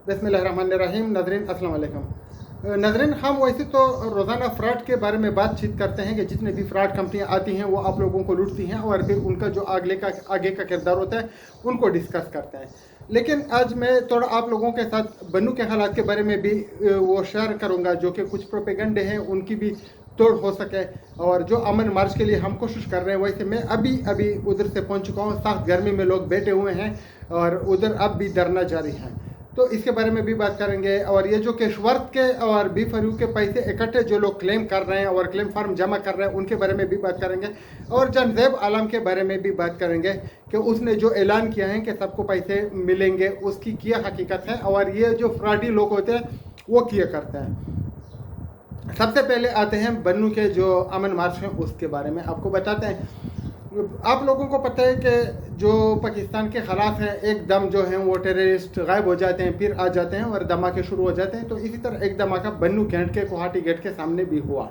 بسم اللہ الرحمن الرحیم. ناظرین السلام علیکم. ناظرین ہم ویسے تو روزانہ فراڈ کے بارے میں بات چیت کرتے ہیں کہ جتنے بھی فراڈ کمپنیاں آتی ہیں وہ آپ لوگوں کو لوٹتی ہیں اور پھر ان کا جو آگے کا کردار ہوتا ہے ان کو ڈسکس کرتے ہیں. لیکن آج میں تھوڑا آپ لوگوں کے ساتھ بنو کے حالات کے بارے میں بھی وہ شیئر کروں گا جو کہ کچھ پروپیگنڈے ہیں ان کی بھی توڑ ہو سکے اور جو امن مارچ کے لیے ہم کوشش کر رہے ہیں. ویسے میں ابھی ادھر سے پہنچ چکا ہوں. سخت گرمی میں لوگ بیٹھے ہوئے ہیں اور ادھر اب بھی دھرنا جاری ہے. تو اس کے بارے میں بھی بات کریں گے. اور یہ جو کیش ورتھ کے اور بی فریو کے پیسے اکٹھے جو لوگ کلیم کر رہے ہیں اور کلیم فارم جمع کر رہے ہیں ان کے بارے میں بھی بات کریں گے. اور جان زیب عالم کے بارے میں بھی بات کریں گے کہ اس نے جو اعلان کیا ہے کہ سب کو پیسے ملیں گے اس کی کیا حقیقت ہے اور یہ جو فراڈی لوگ ہوتے ہیں وہ کیا کرتے ہیں. سب سے پہلے آتے ہیں بنو کے جو امن مارچ ہیں اس کے بارے میں آپ کو بتاتے ہیں. آپ لوگوں کو پتہ ہے کہ جو پاکستان کے حالات ہیں ایک دم جو ہیں وہ ٹیررسٹ غائب ہو جاتے ہیں پھر آ جاتے ہیں اور دھماکے شروع ہو جاتے ہیں. تو اسی طرح ایک دھماکہ بنو کینٹ کے کوہاٹی گیٹ کے سامنے بھی ہوا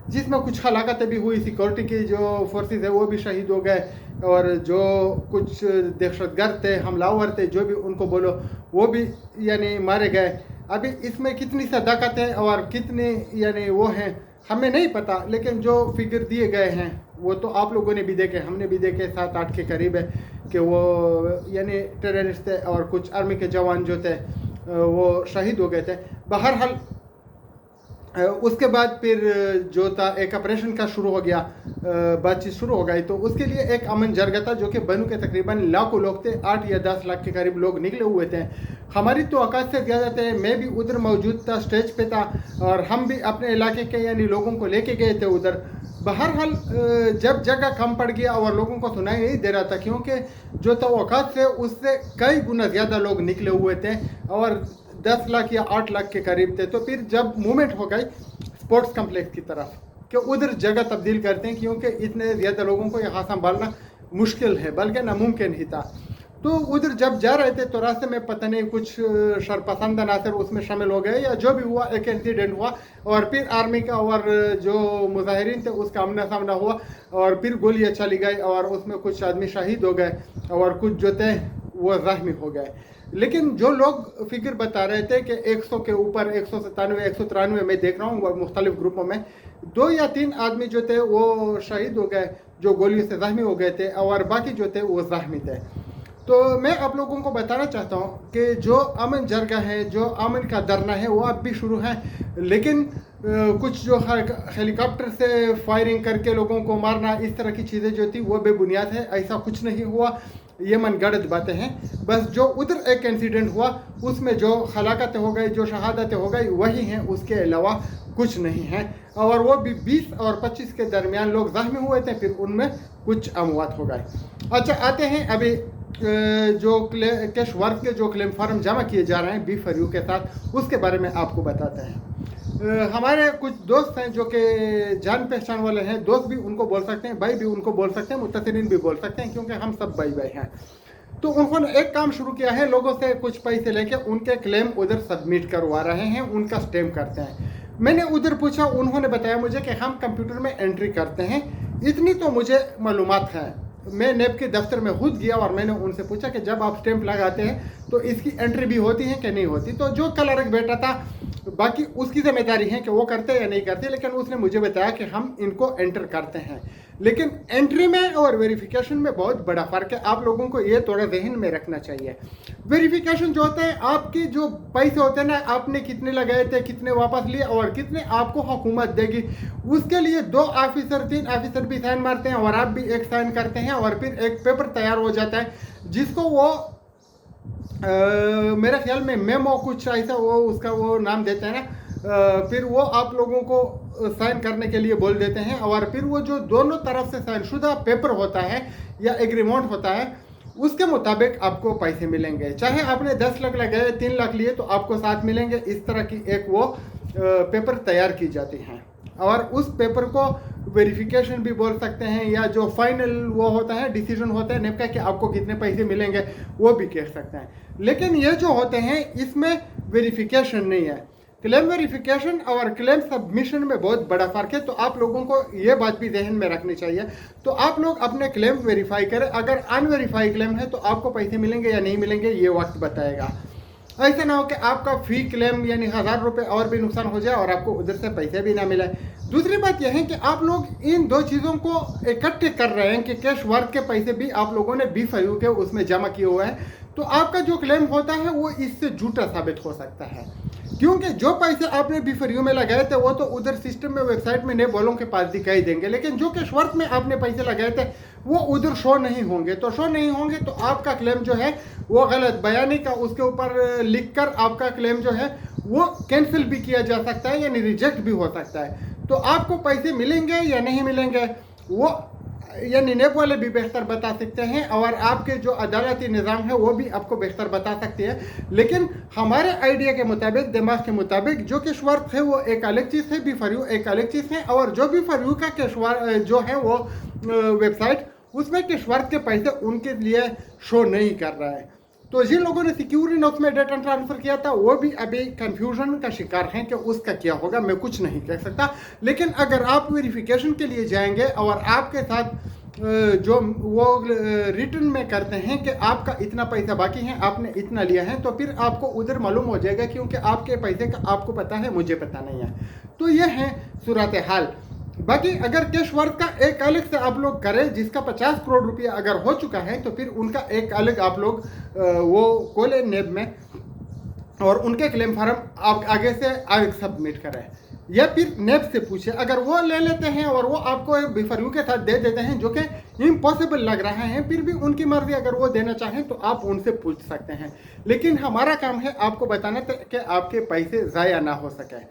جس میں کچھ ہلاکتیں بھی ہوئی. سیکورٹی کی جو فورسز ہے وہ بھی شہید ہو گئے اور جو کچھ دہشت گرد تھے حملہ تھے جو بھی ان کو بولو وہ بھی یعنی مارے گئے. ابھی اس میں کتنی صداقت ہے اور کتنی یعنی وہ ہیں ہمیں نہیں پتہ, لیکن جو فگر دیے گئے ہیں وہ تو آپ لوگوں نے بھی دیکھے ہم نے بھی دیکھے 7-8 کے قریب ہے کہ وہ یعنی ٹیررسٹ تھے اور کچھ آرمی کے جوان جو تھے وہ شہید ہو گئے تھے. بہرحال اس کے بعد پھر جو تھا ایک آپریشن کا شروع ہو گیا, بات چیت شروع ہو گئی. تو اس کے لیے ایک امن جرگہ تھا جو کہ بنو کے تقریباً لاکھوں لوگ تھے. 8 یا 10 لاکھ کے قریب لوگ نکلے ہوئے تھے. ہماری تو اوقات سے زیادہ تھے. میں بھی ادھر موجود تھا, اسٹیج پہ تھا اور ہم بھی اپنے علاقے کے یعنی لوگوں کو لے کے گئے تھے ادھر. بہرحال جب جگہ کم پڑ گیا اور لوگوں کو سنائی نہیں دے رہا تھا کیونکہ جو توقعات سے اس سے کئی گنا زیادہ لوگ نکلے ہوئے تھے اور 10 لاکھ یا 8 لاکھ کے قریب تھے. تو پھر جب موومنٹ ہو گئی اسپورٹس کمپلیکس کی طرف کہ ادھر جگہ تبدیل کرتے ہیں کیونکہ اتنے زیادہ لوگوں کو یہاں سنبھالنا مشکل ہے بلکہ ناممکن ہی تھا. تو ادھر جب جا رہے تھے تو راستے میں پتہ نہیں کچھ شرپسند عناصر اس میں شامل ہو گئے یا جو بھی ہوا ایک انسیڈنٹ ہوا اور پھر آرمی کا اور جو مظاہرین تھے اس کا آمنا سامنا ہوا اور پھر گولیاں چلی گئی اور اس میں کچھ آدمی شہید ہو گئے اور کچھ جو تھے وہ زخمی ہو گئے. لیکن جو لوگ فگر بتا رہے تھے کہ 100 کے اوپر 197 193 میں دیکھ رہا ہوں وہ مختلف گروپوں میں 2 یا 3 آدمی جو تھے وہ شہید ہو گئے جو گولیوں سے زخمی ہو گئے تھے اور باقی جو تھے وہ زخمی تھے. تو میں آپ لوگوں کو بتانا چاہتا ہوں کہ جو امن جرگہ ہے جو امن کا دھرنا ہے وہ اب بھی شروع ہے. لیکن کچھ جو ہیلی کاپٹر سے فائرنگ کر کے لوگوں کو مارنا اس طرح کی چیزیں جو تھی وہ بے بنیاد ہے. ایسا کچھ نہیں ہوا, یہ من گڑت باتیں ہیں. بس جو ادھر ایک انسیڈنٹ ہوا اس میں جو ہلاکتیں ہو گئی جو شہادتیں ہو گئی وہی ہیں, اس کے علاوہ کچھ نہیں ہے. اور وہ بھی 20 اور 25 کے درمیان لوگ زخمی ہوئے تھے, پھر ان میں کچھ اموات ہو گئے. اچھا آتے ہیں ابھی جو کیش ورتھ کے جو کلیم فارم جمع کیے جا رہے ہیں بی فریو کے ساتھ اس کے بارے میں آپ کو بتاتے ہیں. ہمارے کچھ دوست ہیں جو کہ جان پہچان والے ہیں, دوست بھی ان کو بول سکتے ہیں, بھائی بھی ان کو بول سکتے ہیں, متصرین بھی بول سکتے ہیں کیونکہ ہم سب بھائی بھائی ہیں. تو انہوں نے ایک کام شروع کیا ہے, لوگوں سے کچھ پیسے لے کے ان کے کلیم ادھر سبمٹ کروا رہے ہیں, ان کا سٹیمپ کرتے ہیں. میں نے ادھر پوچھا, انہوں نے بتایا مجھے کہ ہم کمپیوٹر میں انٹری کرتے ہیں. اتنی تو مجھے معلومات ہے. میں نیب کے دفتر میں خود گیا اور میں نے ان سے پوچھا کہ جب آپ سٹیمپ لگاتے ہیں تو اس کی انٹری بھی ہوتی ہے کہ نہیں ہوتی. تو جو کلرک بیٹا تھا باقی اس کی ذمہ داری ہے کہ وہ کرتے یا نہیں کرتے, لیکن اس نے مجھے بتایا کہ ہم ان کو انٹر کرتے ہیں. لیکن انٹری میں اور ویریفیکیشن میں بہت بڑا فرق ہے. آپ لوگوں کو یہ تھوڑا ذہن میں رکھنا چاہیے. ویریفیکیشن جو ہوتا ہے آپ کی جو پیسے ہوتے ہیں نا, آپ نے کتنے لگائے تھے, کتنے واپس لیے اور کتنے آپ کو حکومت دے گی, اس کے لیے 2 آفیسر 3 آفیسر بھی سائن مارتے ہیں اور آپ بھی ایک سائن کرتے ہیں اور پھر ایک پیپر تیار ہو جاتا ہے جس کو وہ میرے خیال میں میمو کچھ ایسا وہ اس کا وہ نام دیتے ہیں نا, پھر وہ آپ لوگوں کو سائن کرنے کے لیے بول دیتے ہیں اور پھر وہ جو دونوں طرف سے سائن شدہ پیپر ہوتا ہے یا ایگریمنٹ ہوتا ہے اس کے مطابق آپ کو پیسے ملیں گے. چاہے آپ نے 10 لاکھ لگائے 3 لاکھ لیے تو آپ کو 7 ملیں گے. اس طرح کی ایک وہ پیپر تیار کی جاتی ہیں اور اس پیپر کو ویریفیکیشن بھی بول سکتے ہیں یا جو فائنل وہ ہوتا ہے ڈیسیجن ہوتا ہے نیب کا کہ آپ کو کتنے پیسے ملیں گے وہ بھی کہہ سکتے ہیں. لیکن یہ جو ہوتے ہیں اس میں ویریفیکیشن نہیں ہے. کلیم ویریفیکیشن اور کلیم سبمیشن میں بہت بڑا فرق ہے. تو آپ لوگوں کو یہ بات بھی ذہن میں رکھنی چاہیے. تو آپ لوگ اپنے کلیم ویریفائی کریں. اگر ان ویریفائی کلیم ہے تو آپ کو پیسے ملیں گے یا نہیں ملیں گے یہ وقت بتائے گا. ऐसा ना हो कि आपका फी क्लेम यानी 1000 रुपये और भी नुकसान हो जाए और आपको उधर से पैसे भी ना मिले। दूसरी बात यह है कि आप लोग इन दो चीज़ों को इकट्ठे कर रहे हैं कि कैश वर्क के पैसे भी आप लोगों ने B4U के उसमें जमा किए हुए हैं, तो आपका जो क्लेम होता है वो इससे झूठा साबित हो सकता है, क्योंकि जो पैसे आपने B4U में लगाए थे वो तो उधर सिस्टम में वेबसाइट में नेब वालों के पास दिखाई देंगे, लेकिन जो कैश वर्क में आपने पैसे लगाए थे वो उधर शो नहीं होंगे। तो शो नहीं होंगे तो आपका क्लेम जो है वो गलत बयानी का उसके ऊपर लिखकर आपका क्लेम जो है वो कैंसिल भी किया जा सकता है, यानी रिजेक्ट भी हो सकता है। तो आपको पैसे मिलेंगे या नहीं मिलेंगे वो यानी नेब वाले भी बेहतर बता सकते हैं, और आपके जो अदालती निज़ाम है वो भी आपको बेहतर बता सकते हैं। लेकिन हमारे आइडिया के मुताबिक, दिमाग के मुताबिक, जो कैश वर्क है वो एक अलग चीज़ है, B4U एक अलग चीज़ है, और जो B4U का कैश वर्क जो है वो वेबसाइट उसमें कैश वर्क के पैसे उनके लिए शो नहीं कर रहा है। तो जिन लोगों ने सिक्योरिटी नोट्स में डेटा ट्रांसफ़र किया था वो भी अभी कंफ्यूजन का शिकार हैं कि उसका क्या होगा, मैं कुछ नहीं कह सकता। लेकिन अगर आप वेरिफिकेशन के लिए जाएंगे और आपके साथ जो वो रिटर्न में करते हैं कि आपका इतना पैसा बाकी है, आपने इतना लिया है, तो फिर आपको उधर मालूम हो जाएगा, क्योंकि आपके पैसे का आपको पता है, मुझे पता नहीं है। तो यह है सूरत हाल। बाकी अगर कैश वर्क का एक अलग से आप लोग करें जिसका 50 करोड़ रुपया अगर हो चुका है, तो फिर उनका एक अलग आप लोग वो खोले नेब में और उनके क्लेम फार्म आप आगे से आगे सबमिट करें, या फिर नेब से पूछे। अगर वो ले लेते हैं और वो आपको B4U के साथ दे देते हैं, जो कि इम्पॉसिबल लग रहा है, फिर भी उनकी मर्जी, अगर वो देना चाहें तो आप उनसे पूछ सकते हैं। लेकिन हमारा काम है आपको बताना कि आपके पैसे ज़ाया ना हो सके।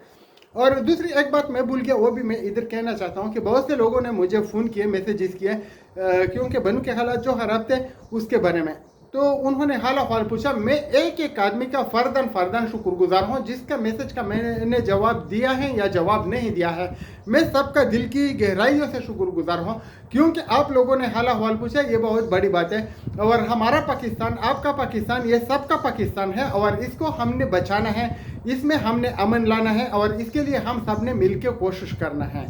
और दूसरी एक बात मैं भूल गया, वो भी मैं इधर कहना चाहता हूँ कि बहुत से लोगों ने मुझे फ़ोन किए, मैसेजेस किए, क्योंकि बनू के हालात जो ख़राब थे उसके बारे में, तो उन्होंने हाल अहवाल पूछा। मैं एक एक आदमी का फ़र्दन शुक्रगुजार हूँ जिसका मैसेज का मैंने जवाब दिया है या जवाब नहीं दिया है। मैं सबका दिल की गहराइयों से शुक्रगुजार हूँ, क्योंकि आप लोगों ने हाल अहवाल पूछा, ये बहुत बड़ी बात है। और हमारा पाकिस्तान, आपका पाकिस्तान, ये सबका पाकिस्तान है और इसको हमने बचाना है, इसमें हमने अमन लाना है, और इसके लिए हम सब ने मिल के कोशिश करना है।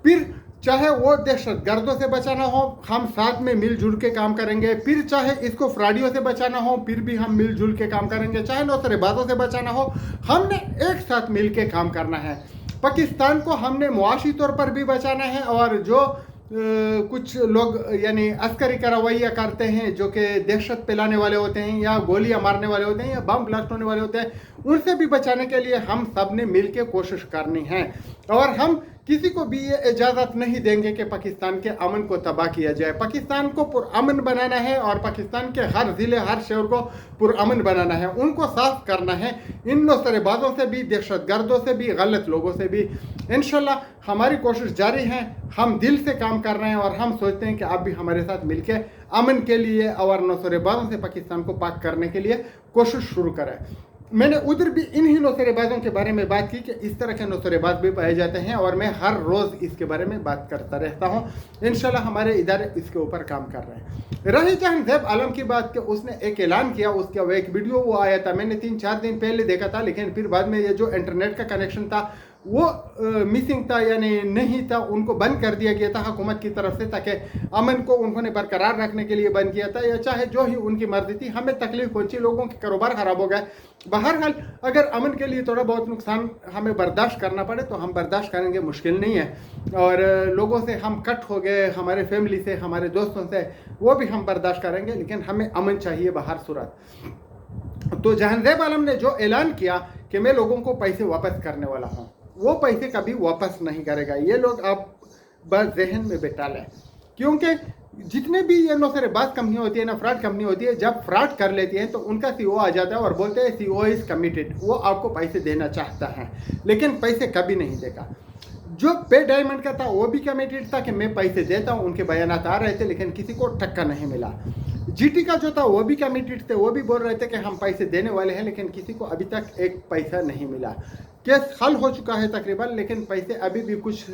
फिर चाहे वो दहशत गर्दों से बचाना हो, हम साथ में मिलजुल के काम करेंगे। फिर चाहे इसको फ्राडियों से बचाना हो, फिर भी हम मिलजुल के काम करेंगे। चाहे नौसरेबाजों से बचाना हो, हमने एक साथ मिल के काम करना है। पाकिस्तान को हमने मुआशी तौर पर भी बचाना है, और जो कुछ लोग यानी अस्करी का रवैया करते हैं, जो कि दहशत फैलाने वाले होते हैं या गोलियां मारने वाले होते हैं या बम ब्लास्ट होने वाले होते हैं, उनसे भी बचाने के लिए हम सब ने मिल के कोशिश करनी है। और हम किसी को भी ये इजाज़त नहीं देंगे कि पाकिस्तान के अमन को तबाह किया जाए। पाकिस्तान को पुरअमन बनाना है और पाकिस्तान के हर ज़िले, हर शहर को पुरअमन बनाना है, उनको साफ करना है, इन नौसरेबाजों से भी, दहशत गर्दों से भी, गलत लोगों से भी। इंशाल्लाह हमारी कोशिश जारी है, हम दिल से काम कर रहे हैं और हम सोचते हैं कि आप भी हमारे साथ मिलकर अमन के लिए और नौसरेबाजों से पाकिस्तान को पाक करने के लिए कोशिश शुरू करें। मैंने उधर भी इन्हीं नौसरेबाजों के बारे में बात की कि इस तरह के नौसरेबाज भी पाए जाते हैं, और मैं हर रोज़ इसके बारे में बात करता रहता हूँ। इंशाल्लाह हमारे इदारे इसके ऊपर काम कर रहे हैं। रही जहां ज़ैब आलम की बात कि उसने एक ऐलान किया, उसका वो एक वीडियो वो आया था, मैंने 3-4 दिन पहले देखा था, लेकिन फिर बाद में ये जो इंटरनेट का कनेक्शन था वो मिसिंग था, यानी नहीं था, उनको बंद कर दिया गया था हुकूमत की तरफ से, ताकि अमन को उन्होंने बरकरार रखने के लिए बंद किया था, या चाहे जो ही उनकी मर्जी थी। हमें तकलीफ पहुंची, लोगों के कारोबार ख़राब हो गए। बहरहाल अगर अमन के लिए थोड़ा बहुत नुकसान हमें बर्दाश्त करना पड़े तो हम बर्दाश्त करेंगे, मुश्किल नहीं है। और लोगों से हम कट हो गए, हमारे फैमिली से, हमारे दोस्तों से, वो भी हम बर्दाश्त करेंगे, लेकिन हमें अमन चाहिए बहर सूरत। तो जहांज़ेब आलम ने जो ऐलान किया कि मैं लोगों को पैसे वापस करने वाला हूँ, वो पैसे कभी वापस नहीं करेगा। ये लोग आप बस जहन में बैठा लें, क्योंकि जितने भी ये नौसरेबाज कंपनी होती है ना, फ्रॉड कंपनी होती है, जब फ्रॉड कर लेती है तो उनका सीईओ आ जाता है और बोलते हैं सीईओ इज़ कमिटेड, वो आपको पैसे देना चाहता है, लेकिन पैसे कभी नहीं देगा। जो पे डायमंड का था वो भी कमिटेड था कि मैं पैसे देता हूँ, उनके बयानात आ रहे थे, लेकिन किसी को टक्का नहीं मिला। जीटी का जो था वो भी कमिटेड थे, वो भी बोल रहे थे कि हम पैसे देने वाले हैं, लेकिन किसी को अभी तक एक पैसा नहीं मिला। केस हल हो चुका है तकरीबन, लेकिन पैसे अभी भी कुछ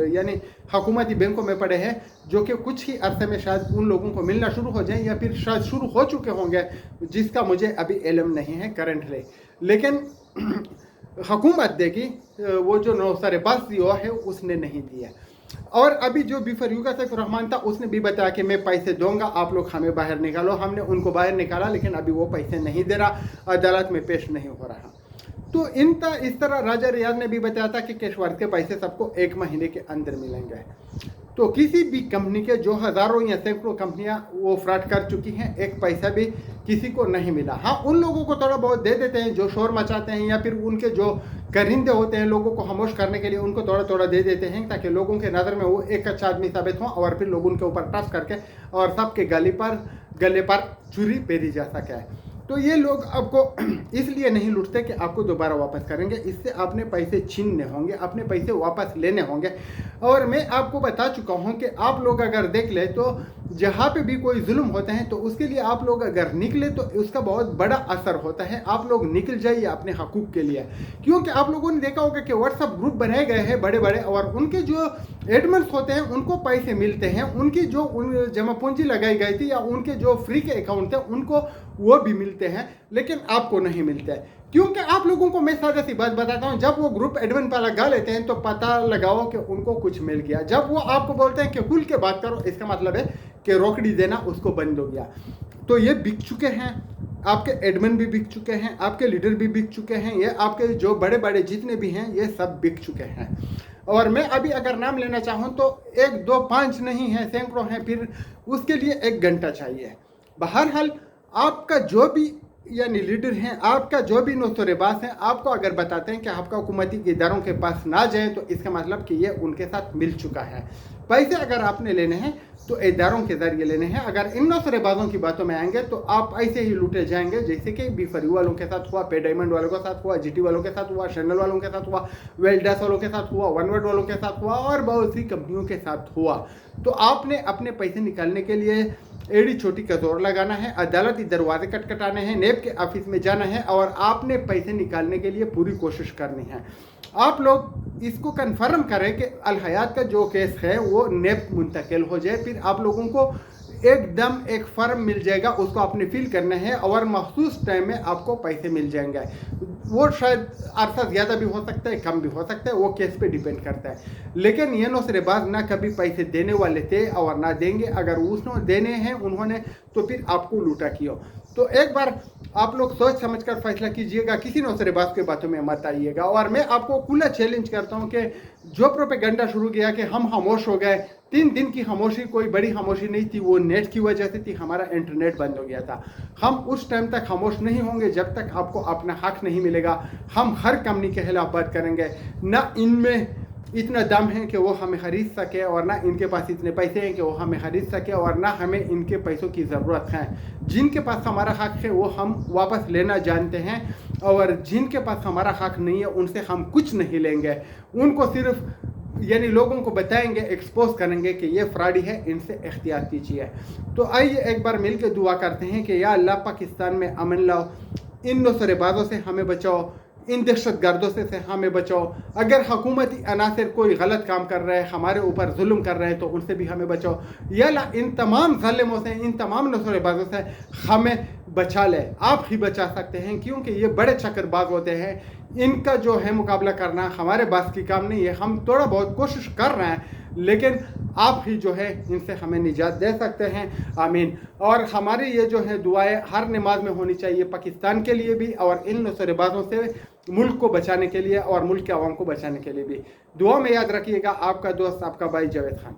यानी हुकूमती बैंकों में पड़े हैं, जो कि कुछ ही अरसे में शायद उन लोगों को मिलना शुरू हो जाए, या फिर शायद शुरू हो चुके होंगे, जिसका मुझे अभी इल्म नहीं है करंटली। लेकिन हुकूमत देगी, वो जो नौसरेबाज सीईओ है उसने नहीं दिया। और अभी जो B4U का सैफ रहमान था उसने भी बताया कि मैं पैसे दूंगा, आप लोग हमें बाहर निकालो। हमने उनको बाहर निकाला, लेकिन अभी वो पैसे नहीं दे रहा, अदालत में पेश नहीं हो रहा। तो इस तरह राजा रियाज ने भी बताया था कि कैशवर्थ के पैसे सबको 1 महीने के अंदर मिलेंगे। तो किसी भी कंपनी के जो हज़ारों या सैकड़ों कंपनियां वो फ्रॉड कर चुकी हैं, एक पैसा भी किसी को नहीं मिला। हाँ, उन लोगों को थोड़ा बहुत दे देते हैं जो शोर मचाते हैं, या फिर उनके जो करिंदे होते हैं लोगों को खामोश करने के लिए, उनको थोड़ा थोड़ा दे देते हैं ताकि लोगों के नज़र में वो एक अच्छा आदमी साबित हो, और फिर लोग उनके ऊपर ट्रस्ट करके और सबके गले पर छुरी फेरी जा सके। तो ये लोग आपको इसलिए नहीं लूटते कि आपको दोबारा वापस करेंगे, इससे आपने पैसे छीनने होंगे, अपने पैसे वापस लेने होंगे। और मैं आपको बता चुका हूं कि आप लोग अगर देख ले तो जहाँ पे भी कोई जुल्म होता है तो उसके लिए आप लोग अगर निकले तो उसका बहुत बड़ा असर होता है। आप लोग निकल जाइए अपने हकूक़ के लिए, क्योंकि आप लोगों ने देखा होगा कि व्हाट्सअप ग्रुप बनाए गए हैं बड़े बड़े, और उनके जो एडमिन्स होते हैं उनको पैसे मिलते हैं, उनकी जो जमा पूंजी लगाई गई थी या उनके जो फ्री के अकाउंट थे उनको वो भी मिलते हैं, लेकिन आपको नहीं मिलते हैं। क्योंकि आप लोगों को मैं सादा सी बात बताता हूं, जब वो ग्रुप एडमिन पर लगा लेते हैं तो पता लगाओ कि उनको कुछ मिल गया। जब वो आपको बोलते हैं कि खुल के बात करो, इसका मतलब है कि रोकड़ी देना उसको बंद हो गया। तो ये बिक चुके हैं, आपके एडमिन भी बिक चुके हैं, आपके लीडर भी बिक चुके हैं, ये आपके जो बड़े बड़े जितने भी हैं ये सब बिक चुके हैं। और मैं अभी अगर नाम लेना चाहूँ तो 1 2 5 नहीं है, सैकड़ों हैं, फिर उसके लिए 1 घंटा चाहिए। बहरहाल आपका जो भी यानी लीडर हैं, आपका जो भी नौसरेबाज हैं, आपको अगर बताते हैं कि आपका हुकूमती इदारों के पास ना जाए तो इसका मतलब कि ये उनके साथ मिल चुका है। पैसे अगर आपने लेने हैं तो इदारों के जरिए लेने हैं। अगर इन नौसरेबाजों की बातों में आएंगे तो आप ऐसे ही लूटे जाएंगे जैसे कि B4U वालों के साथ हुआ, पे डायमंड वालों के साथ हुआ, GT वालों के साथ हुआ, चैनल वालों के साथ हुआ, वेल्डास वालों के साथ हुआ, OneWord वालों के साथ हुआ, और बहुत सी कंपनियों के साथ हुआ। तो आपने अपने पैसे निकालने के लिए एड़ी छोटी का जोर लगाना है, अदालती दरवाजे खटखटाने हैं, नेब के ऑफिस में जाना है, और आपने पैसे निकालने के लिए पूरी कोशिश करनी है। आप लोग इसको कन्फर्म करें कि अल हयात का जो केस है वो नेब मुंतकिल हो जाए, फिर आप लोगों को एकदम एक फर्म मिल जाएगा, उसको आपने फिल करना है और मखसूस टाइम में आपको पैसे मिल जाएंगे। वो शायद अरसा ज़्यादा भी हो सकता है, कम भी हो सकता है, वो केस पे डिपेंड करता है। लेकिन ये नौसरेबाज ना कभी पैसे देने वाले थे और ना देंगे। अगर उसने देने हैं उन्होंने तो फिर आपको लूटा किया। तो एक बार आप लोग सोच समझ कर फैसला कीजिएगा, किसी नौसरेबाज के बातों में मत आइएगा। और मैं आपको खुला चैलेंज करता हूँ कि जो प्रोपेगेंडा शुरू किया कि हम खामोश हो गए, 3 दिन की खामोशी कोई बड़ी खामोशी नहीं थी, वो नेट की वजह से थी, हमारा इंटरनेट बंद हो गया था। हम उस टाइम तक खामोश नहीं होंगे जब तक आपको अपना हक नहीं मिलेगा। हम हर कंपनी के खिलाफ बात करेंगे, ना इनमें इतना दम है कि वो हमें ख़रीद सके, और ना इनके पास इतने पैसे हैं कि वो हमें ख़रीद सके, और ना हमें इनके पैसों की ज़रूरत है। जिनके पास हमारा हक है वो हम वापस लेना जानते हैं, और जिनके पास हमारा हक नहीं है उनसे हम कुछ नहीं लेंगे। उनको सिर्फ यानी लोगों को बताएंगे, एक्सपोज करेंगे कि ये फ्रॉडी है, इनसे एहतियात कीजिए। तो आइए एक बार मिल के दुआ करते हैं कि या अल्लाह पाकिस्तान में अमन लाओ, इन नौसरेबाजों से हमें बचाओ, इन दहशत गर्दों से हमें बचाओ। अगर हुकूमती अनासर कोई गलत काम कर रहे हैं, हमारे ऊपर जुल्म कर रहे हैं, तो उनसे भी हमें बचाओ। या अल्लाह इन तमाम ज़ालिमों से, इन तमाम नौसरेबाजों से हमें बचा ले। आप ही बचा सकते हैं, क्योंकि ये बड़े चक्करबाज होते हैं। इनका जो है मुकाबला करना हमारे बस की काम नहीं है। हम थोड़ा बहुत कोशिश कर रहे हैं, लेकिन आप ही जो है इनसे हमें निजात दे सकते हैं। आमीन। और हमारी ये जो है दुआएं हर नमाज में होनी चाहिए, पाकिस्तान के लिए भी और इन नौसरेबाजों से मुल्क को बचाने के लिए और मुल्क के आवाम को बचाने के लिए भी। दुआ में याद रखिएगा। आपका दोस्त, आपका भाई जावेद खान।